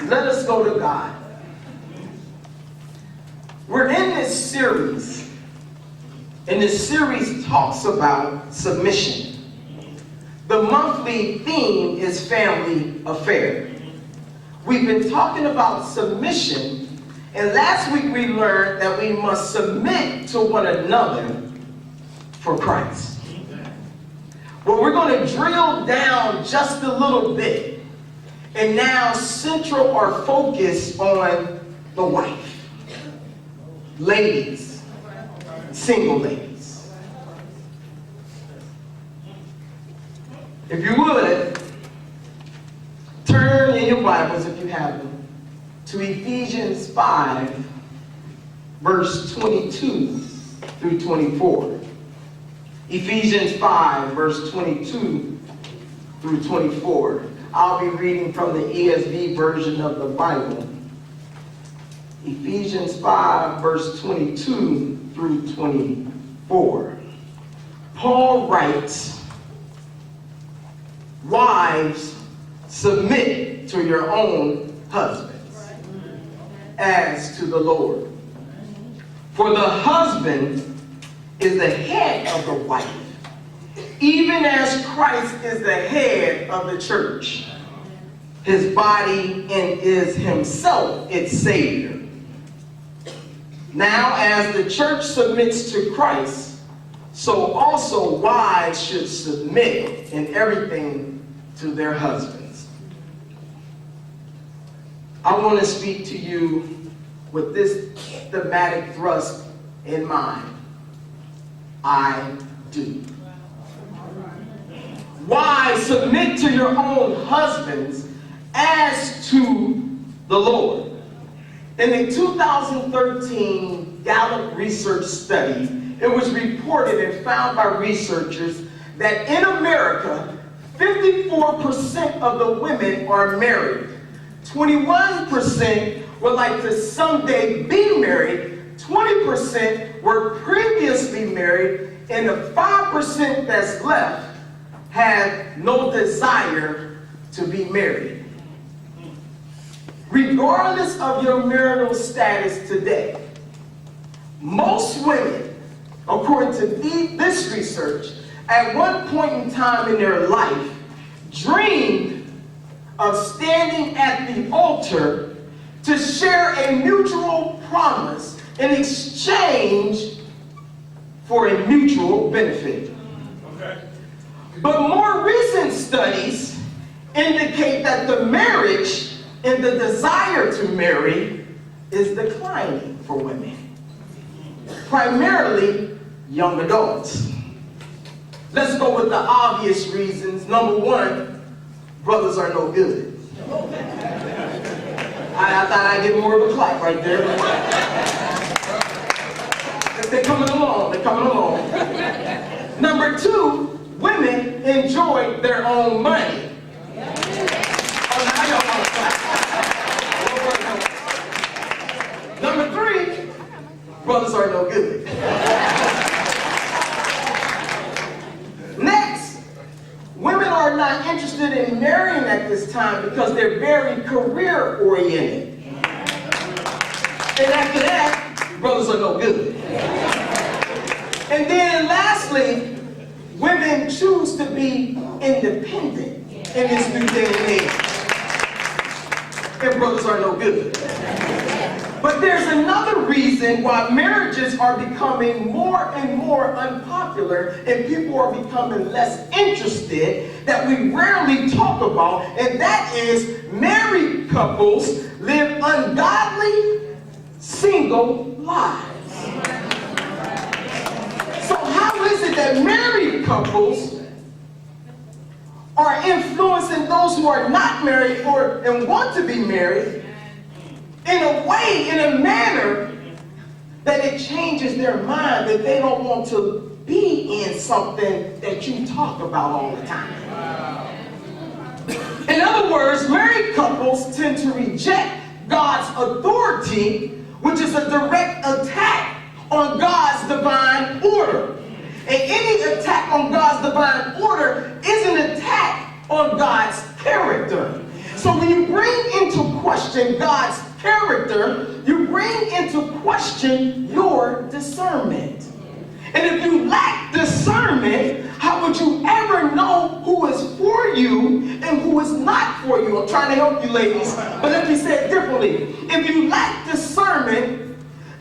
Let us go to God. We're in this series, and this series talks about submission. The monthly theme is family affair. We've been talking about submission, and last week we learned that we must submit to one another for Christ. Well, we're going to drill down just a little bit and now center our focus on the wife. Ladies, single ladies. If you would, turn in your Bibles, if you have them, to Ephesians 5, verse 22 through 24. Ephesians 5, verse 22 through 24. I'll be reading from the ESV version of the Bible. Ephesians 5, verse 22 through 24. Paul writes, "Wives, submit to your own husbands, as to the Lord. For the husband is the head of the wife, even as Christ is the head of the church, his body, and is himself its Savior. Now, as the church submits to Christ, so also wives should submit in everything to their husbands." I want to speak to you with this thematic thrust in mind. I do. Wives, submit to your own husbands as to the Lord. In a 2013 Gallup research study, it was reported and found by researchers that in America, 54% of the women are married. 21% would like to someday be married. 20% were previously married. And the 5% that's left had no desire to be married. Regardless of your marital status today, most women, according to this research, at one point in time in their life, dreamed of standing at the altar to share a mutual promise in exchange for a mutual benefit. Okay. But more recent studies indicate that the marriage and the desire to marry is declining for women, primarily young adults. Let's go with the obvious reasons. Number one, brothers are no good. I thought I'd get more of a clap right there. They're coming along, they're coming along. Number two, women enjoy their own money. Number three, brothers are no good. Next, women are not interested in marrying at this time because they're very career oriented. And after that, brothers are no good. And then lastly, women choose to be independent in this new day and age. And brothers are no good. But there's another reason why marriages are becoming more and more unpopular and people are becoming less interested that we rarely talk about, and that is married couples live ungodly, single lives. So how is it that married couples are influencing those who are not married and want to be married in a way, in a manner that it changes their mind, that they don't want to be in something that you talk about all the time? In other words, married couples tend to reject God's authority, which is a direct attack on God's divine order. And any attack on God's divine order is an attack on God's character. So when you bring into question question God's character, you bring into question your discernment. And if you lack discernment, how would you ever know who is for you and who is not for you? I'm trying to help you, ladies, but let me say it differently. If you lack discernment,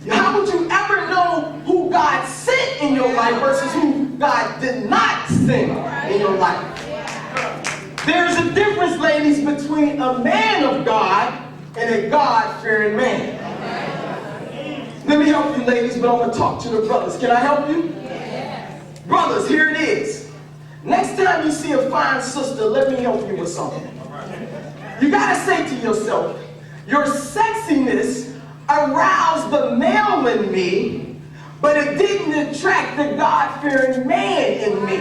how would you ever know who God sent in your life versus who God did not send in your life? There's a difference, ladies, between a man of God and a God-fearing man. Let me help you, ladies, but I'm going to talk to the brothers. Can I help you? Yes. Brothers, here it is. Next time you see a fine sister, let me help you with something. You got to say to yourself, your sexiness aroused the male in me, but it didn't attract the God-fearing man in me.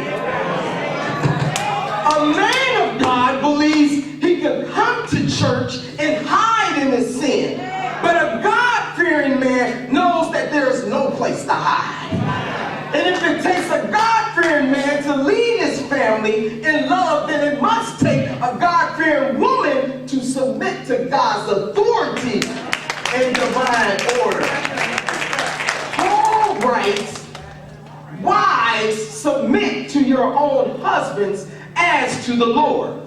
A man of God believes he can come to church and hide in his sin. But a God-fearing man knows that there is no place to hide. And if it takes a God-fearing man to lead his family in love, then it must take a God-fearing woman to submit to God's authority and divine order. Paul writes, wives, submit to your own husbands as to the Lord.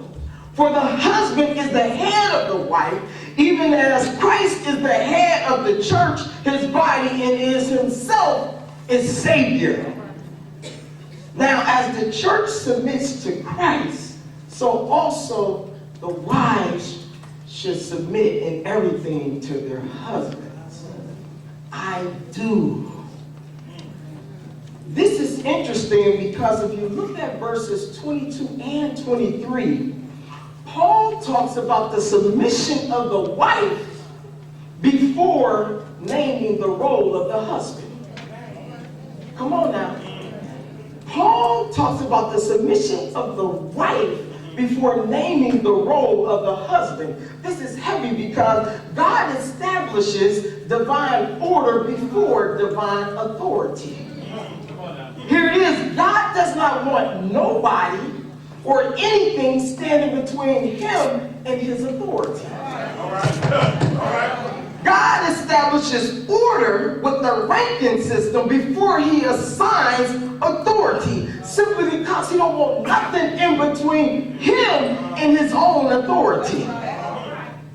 For the husband is the head of the wife, even as Christ is the head of the church, his body, and is himself its Savior. Now, as the church submits to Christ, so also the wives should submit in everything to their husbands. I do. This is interesting because if you look at verses 22 and 23, Paul talks about the submission of the wife before naming the role of the husband. Come on now. Paul talks about the submission of the wife before naming the role of the husband. This is heavy because God establishes divine order before divine authority. Here it is. God does not want nobody or anything standing between him and his authority. All right. God establishes order with the ranking system before he assigns authority, simply because he don't want nothing in between him and his own authority.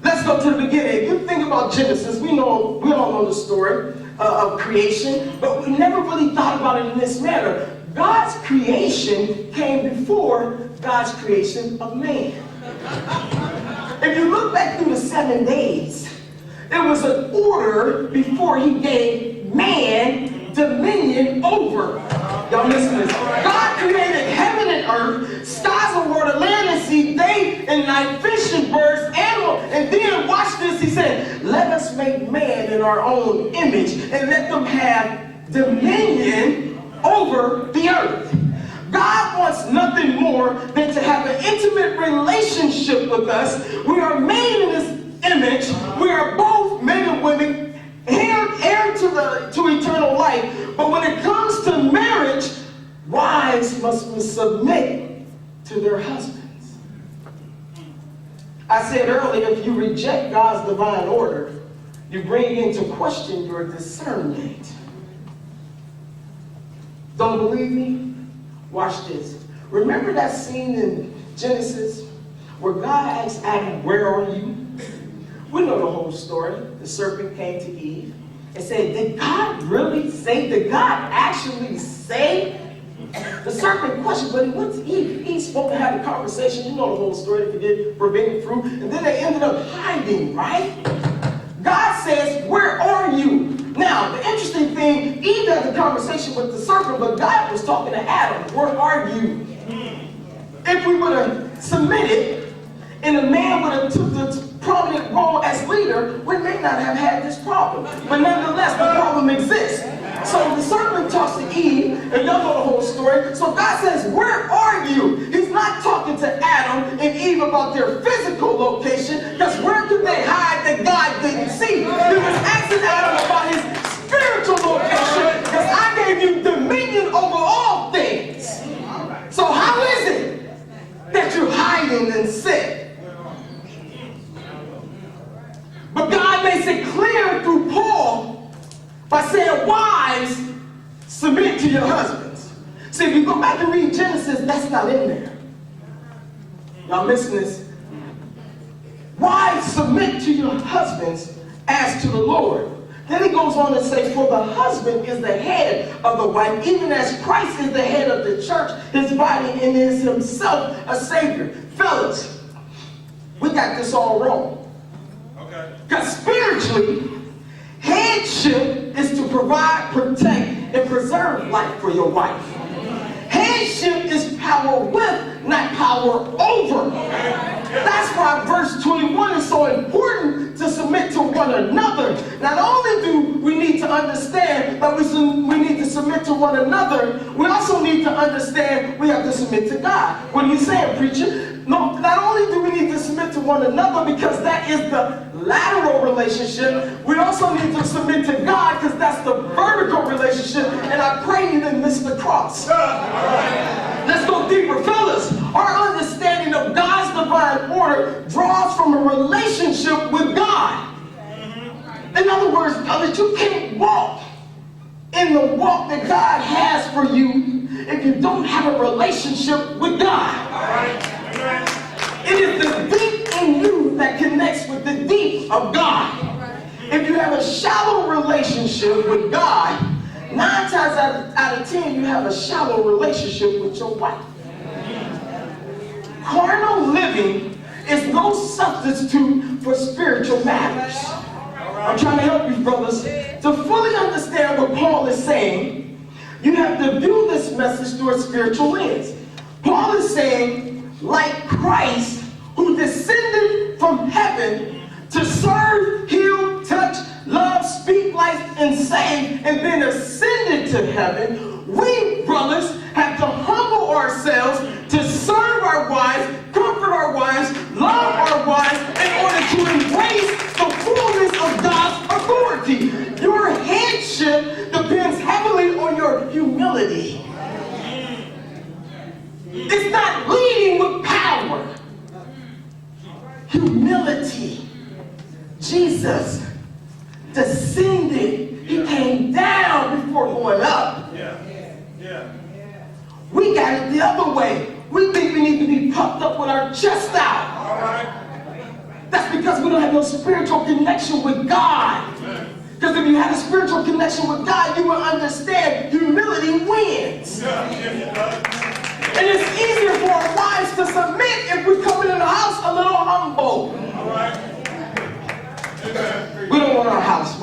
Let's go to the beginning. If you think about Genesis, we all know the story of creation, but we never really thought about it in this manner. God's creation came before God's creation of man. If you look back through the 7 days, there was an order before he gave man dominion over. Y'all listen to this. God created heaven and earth, skies and water, land and sea, day and night, fish and birds, animals. And then, watch this, he said, let us make man in our own image and let them have dominion over the earth. God wants nothing more than to have an intimate relationship with us. We are made in his image. We are both men and women, heir to eternal life. But when it comes to marriage, wives must submit to their husbands. I said earlier, if you reject God's divine order, you bring into question your discernment. Don't believe me? Watch this. Remember that scene in Genesis where God asked Adam, where are you? We know the whole story. The serpent came to Eve and said, did God really say? Did God actually say? The serpent questioned, but he went to Eve. Eve spoke and had a conversation. You know the whole story. They forget forbidden fruit. And then they ended up hiding, right? God says, where are you? Now, the interesting thing, Eve had a conversation with the serpent, but God was talking to Adam. Where are you? If we would have submitted and the man would have took the prominent role as leader, we may not have had this problem. But nonetheless, the problem exists. So the serpent talks to Eve, and y'all know the whole story. So God says, where are you? He's not talking to Adam and Eve about their physical location, because where could they hide that God didn't see? He was asking Adam about his spiritual location, because I gave you dominion over all things. So how is it that you're hiding in sin? it clear through Paul by saying, wives, submit to your husbands. See, if you go back and read Genesis, that's not in there. Y'all missing this? Wives, submit to your husbands as to the Lord. Then he goes on to say, for the husband is the head of the wife, even as Christ is the head of the church, his body, and is himself a Savior. Fellas, we got this all wrong. Okay. Because spiritually, headship is to provide, protect, and preserve life for your wife. Headship is power with, not power over. That's why verse 21 is so important, to submit to one another. Not only do we need to understand that we need to submit to one another, we also need to understand we have to submit to God. What are you saying, preacher? No, not only do we need to submit to one another because that is the lateral relationship, we also need to submit to God because that's the vertical relationship, and I pray you didn't miss the cross. Let's go deeper. Fellas, our understanding of God's divine order draws from a relationship with God. In other words, fellas, you can't walk in the walk that God has for you if you don't have a relationship with God. It is the deep in you that connects with the deep of God. If you have a shallow relationship with God, 9 times out of 10, you have a shallow relationship with your wife. Carnal living is no substitute for spiritual matters. I'm trying to help you, brothers. To fully understand what Paul is saying, you have to view this message through a spiritual lens. Paul is saying, like Christ, who descended from heaven to serve, heal, touch, love, speak life, and save, and then ascended to heaven, we, brothers, have to humble ourselves to serve our wives, comfort our wives, love our wives, in order to embrace the fullness of God's authority. Your headship depends heavily on your humility. It's not leading with power. Humility. Jesus descended. He came down before going up. We got it the other way. We think we need to be puffed up with our chest out. That's because we don't have no spiritual connection with God. Because if you had a spiritual connection with God, you will understand humility wins. And it's easier for our wives to submit if we come in the house a little humble. We don't want our house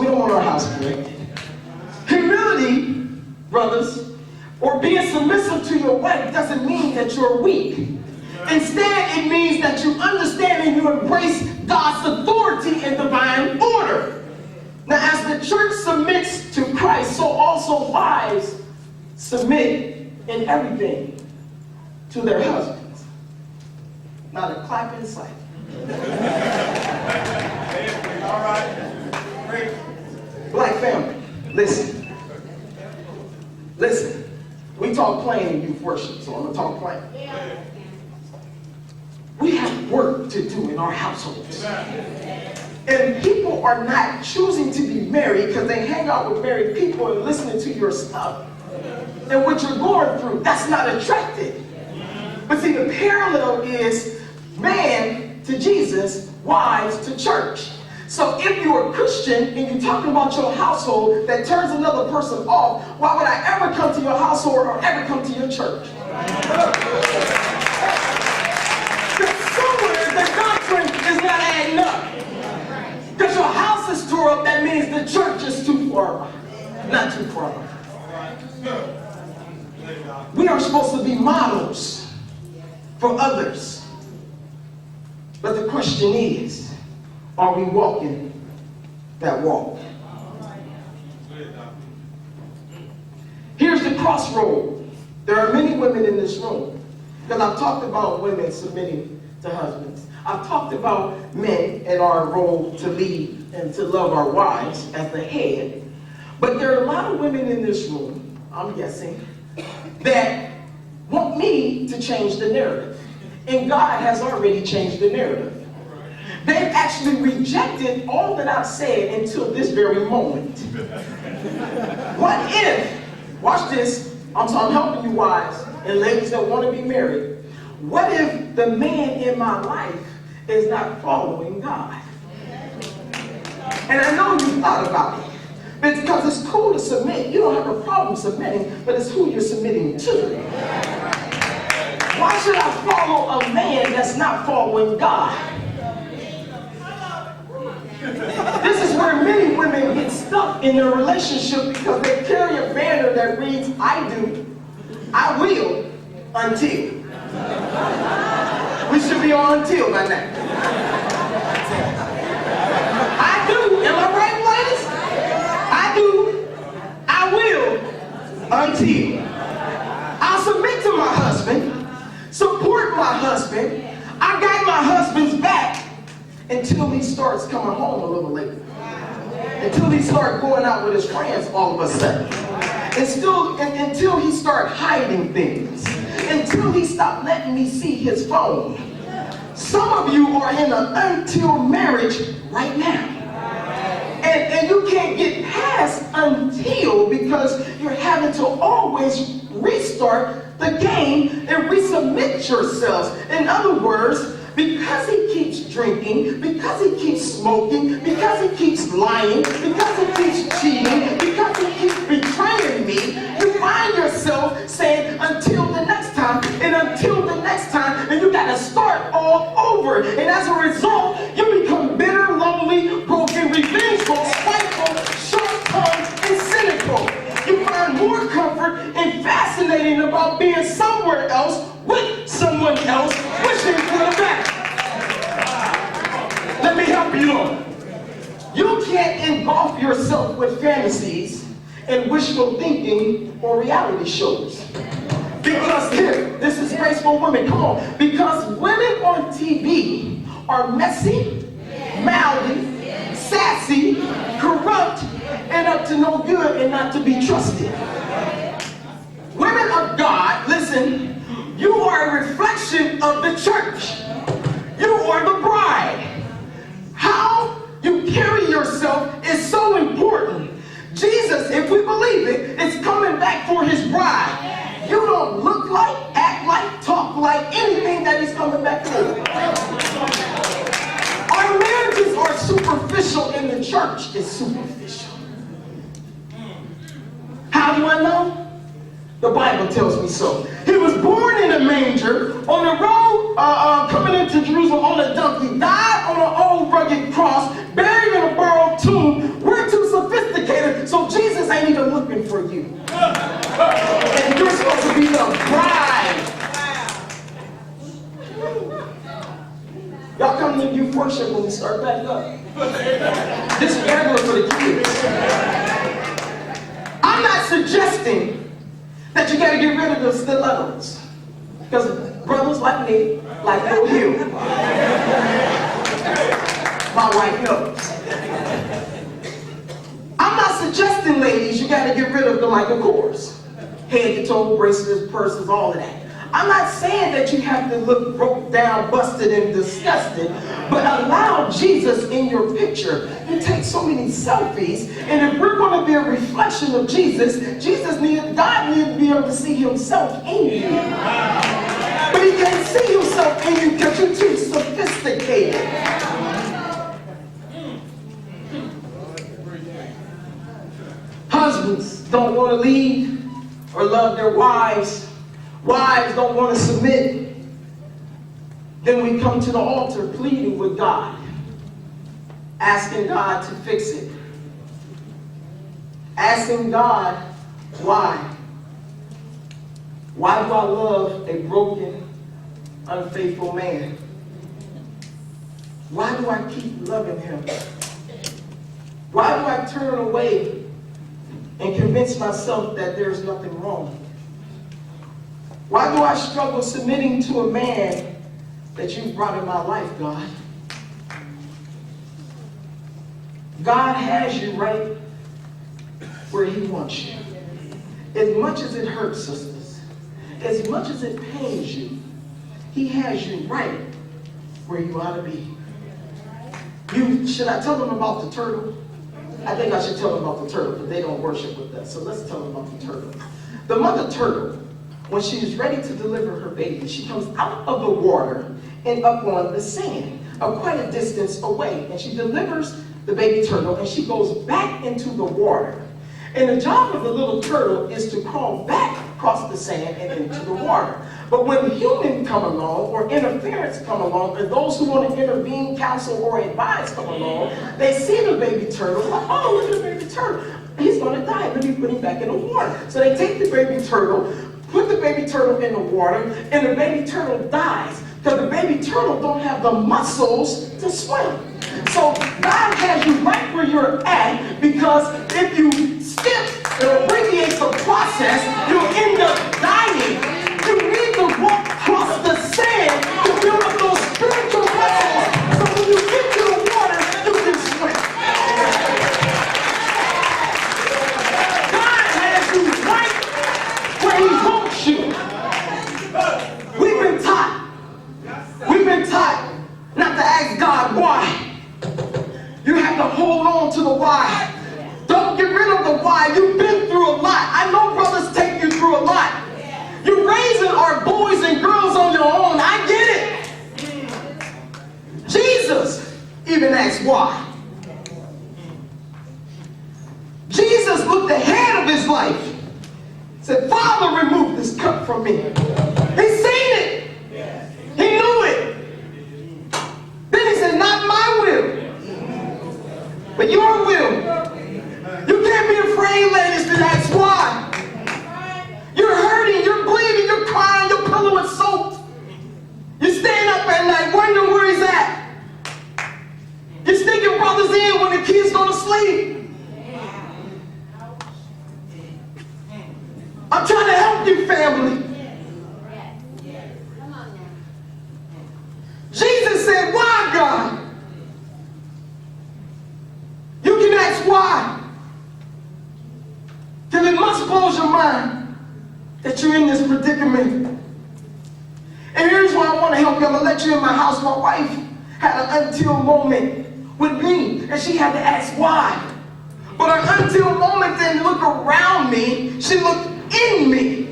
corrected. Humility, brothers, or being submissive to your wife doesn't mean that you're weak. Instead, it means that you understand and you embrace God's authority and divine order. Now, as the church submits to Christ, so also wives submit in everything to their husbands. Not a clap in sight. All right. Great. Black family, listen. Listen. We talk plain in youth worship, so I'm going to talk plain. We have work to do in our households. And people are not choosing to be married because they hang out with married people and listening to your stuff. And what you're going through, that's not attractive. But see, the parallel is man to Jesus, wives to church. So if you're a Christian and you're talking about your household that turns another person off, why would I ever come to your household or ever come to your church? Because somewhere the doctrine is not adding up. Because your house is tore up, that means the church is too far behind. Not too far behind. We are supposed to be models for others. But the question is, are we walking that walk? Here's the crossroad. There are many women in this room. Because I've talked about women submitting to husbands. I've talked about men and our role to lead and to love our wives as the head. But there are a lot of women in this room, I'm guessing, that want me to change the narrative. And God has already changed the narrative. They've actually rejected all that I've said until this very moment. What if, watch this, I'm helping you wives and ladies that want to be married. What if the man in my life is not following God? And I know you thought about it. Because it's cool to submit. You don't have a problem submitting, but it's who you're submitting to. Why should I follow a man that's not following God? This is where many women get stuck in their relationship because they carry a banner that reads, I do, I will, until. We should be on until by now. I do, am I right, ladies? I do, I will, until. I'll submit to my husband, support my husband. I got my husband's back until he starts coming home a little later. Until he starts going out with his friends all of a sudden. Until he starts hiding things. Until he stopped letting me see his phone. Some of you are in an until marriage right now. And you can't get past until because you're having to always restart the game and resubmit yourselves. In other words, because he keeps drinking, because he keeps smoking, because he keeps lying, because he keeps cheating, because he keeps betraying me, you find yourself saying until the next time and until the next time, and you got to start all over. And as a result, you become bitter, lonely, broken, revengeful, spiteful, short-tongued, and cynical. You find more comfort and fascinating about being somewhere else with someone else wishing for the best. Let me help you on. You can't engulf yourself with fantasies and wishful thinking or reality shows. Because here, this is graceful women, come on. Because women on TV are messy, mouthy, sassy, corrupt, and up to no good and not to be trusted. Women of God, listen, you are a reflection of the church. You are the bride. How you carry yourself is so important. Jesus, if we believe it, is coming back for his bride. You don't look like, act like, talk like anything that he's coming back for. Our marriages are superficial and the church is superficial. How do I know? The Bible tells me so. He was born in a manger, on the road coming into Jerusalem on a donkey, died on an old rugged cross, buried in a borrowed tomb. We're too sophisticated, so Jesus ain't even looking for you. And you're supposed to be the bride. Y'all come to youth worship when we start back up. This is gathering for the kids. I'm not suggesting that you got to get rid of the stilettos. Because brothers like me, like Bill Hill. My wife knows. I'm not suggesting, ladies, you got to get rid of the Michael Kors. Head to toe, bracelets, purses, all of that. I'm not saying that you have to look broke down, busted, and disgusted, but allow Jesus in your picture. You take so many selfies, and if we're going to be a reflection of Jesus, God needs to be able to see himself in you. But he can't see himself in you because you're too sophisticated. Husbands don't want to lead or love their wives. Wives don't want to submit. Then we come to the altar pleading with God, asking God to fix it. Asking God, why? Why do I love a broken, unfaithful man? Why do I keep loving him? Why do I turn away and convince myself that there's nothing wrong? Why do I struggle submitting to a man that you've brought in my life, God? God has you right where he wants you. As much as it hurts, sisters, as much as it pains you, he has you right where you ought to be. Should I tell them about the turtle? I think I should tell them about the turtle, but they don't worship with us. So let's tell them about the turtle. The mother turtle, when she is ready to deliver her baby, she comes out of the water and up on the sand, quite a distance away. And she delivers the baby turtle, and she goes back into the water. And the job of the little turtle is to crawl back across the sand and into the water. But when humans come along, or interference come along, or those who want to intervene, counsel, or advise come along, they see the baby turtle, like, oh, look at the baby turtle. He's going to die. Let me put him back in the water. So they take the baby turtle, put the baby turtle in the water, and the baby turtle dies. Because the baby turtle don't have the muscles to swim. So God has you right where you're at, because if you skip and abbreviate the process, you'll end up dying. You need to walk across the sand to build up those spiritual muscles, so when you get to the water, you can swim. God has you right where He wants you. We've been taught not to ask God why. You have to hold on to the why. Don't get rid of the why. You've been through a lot. I know brothers take you through a lot. You're raising our boys and girls on your own. I get it. Jesus even asked why. Jesus looked ahead of his life. Said, Father, remove this cup from me. He's seen it. He knew it. Then he said, not my will, but your will. You can't be afraid, ladies, to ask why. You're hurting, you're bleeding, you're crying, your pillow is soaked. You're staying up at night wondering where he's at. You're sneaking brothers in when the kids go to sleep. I'm trying to help you, family. Jesus said, why, God? You can ask why. Because it must blows your mind that you're in this predicament. And here's why I want to help you. I'm going to let you in my house. My wife had an until moment with me, and she had to ask why. But her until moment didn't look around me. She looked in me.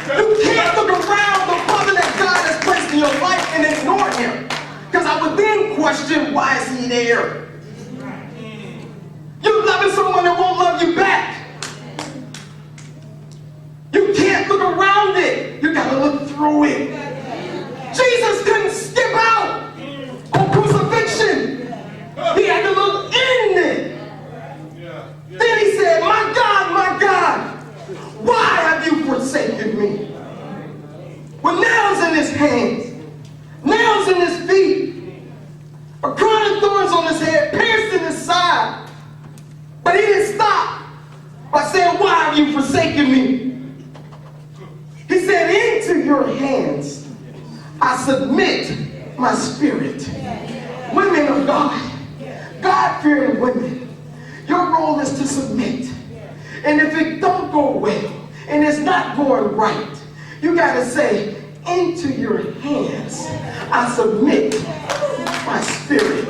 You can't look around the brother that God has placed in your life and ignore him. Because I would then question, why is he there? You're loving someone that won't love you back. You can't look around it. You got to look through it. Jesus couldn't skip out on crucifixion. He had to look in it. Then he said, my God, why have you forsaken me? With nails in his hands, nails in his feet, a crown of thorns on his head, pierced in his side. But he didn't stop by saying, why have you forsaken me? He said, into your hands I submit my spirit. Women of God, God-fearing women, your role is to submit. And if it don't go well, and it's not going right, you got to say, into your hands I submit my spirit.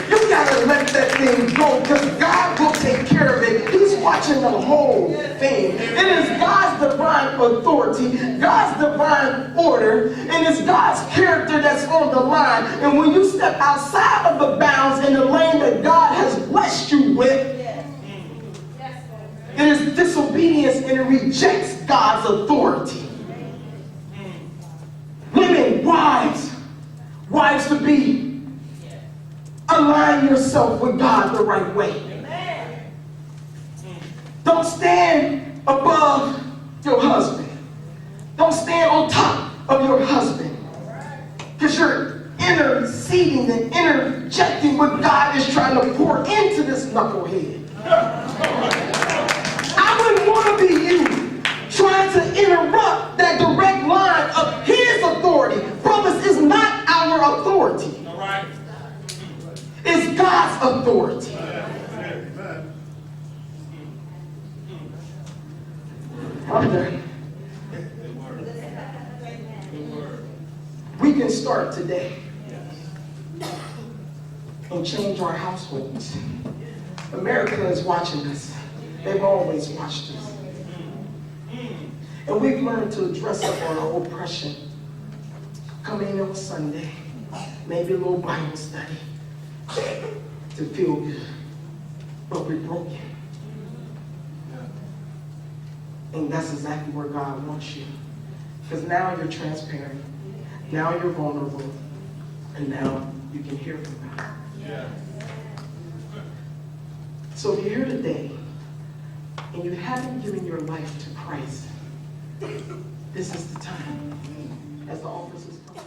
You got to let that thing go, because God will take care of it. He's watching the whole thing. It is God's divine authority, God's divine order, and it's God's character that's on the line. And when you step outside of the bounds in the lane that God has blessed you with, it is disobedience and it rejects God's authority. Women, wives to be, align yourself with God the right way. Don't stand above your husband. Don't stand on top of your husband. Because you're interceding and interjecting what God is trying to pour into this knucklehead. I wouldn't want to be you trying to interrupt that direct line of his authority. Brothers, is not our authority. All right. It's God's authority. I'm done. We can start today. and change our households. America is watching us. They've always watched us. And we've learned to dress up on our oppression. Coming in on Sunday, maybe a little Bible study to feel good. But we're broken. And that's exactly where God wants you. Because now you're transparent. Now you're vulnerable. And now you can hear from God. Yeah. So if you're here today and you haven't given your life to Christ, this is the time. As the officers come.